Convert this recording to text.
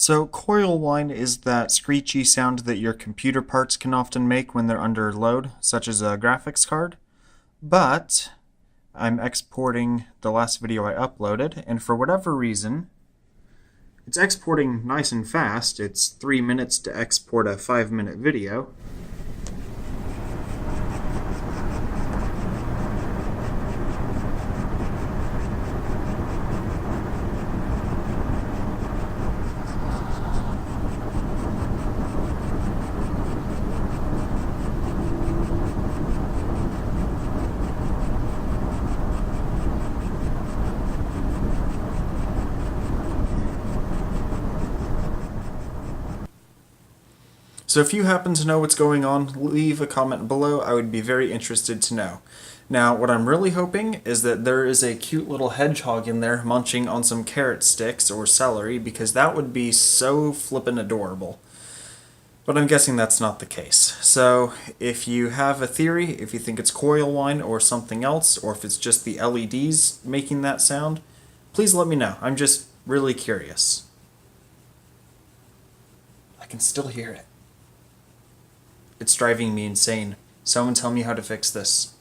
So coil whine is that screechy sound that your computer parts can often make when they're under load, such as a graphics card. But I'm exporting the last video I uploaded, and for whatever reason, it's exporting nice and fast. It's 3 minutes to export a 5-minute video. So if you happen to know what's going on, leave a comment below. I would be very interested to know. Now, what I'm really hoping is that there is a cute little hedgehog in there munching on some carrot sticks or celery, because that would be so flippin' adorable. But I'm guessing that's not the case. So if you have a theory, if you think it's coil whine or something else, or if it's just the LEDs making that sound, please let me know. I'm just really curious. I can still hear it. It's driving me insane. Someone tell me how to fix this.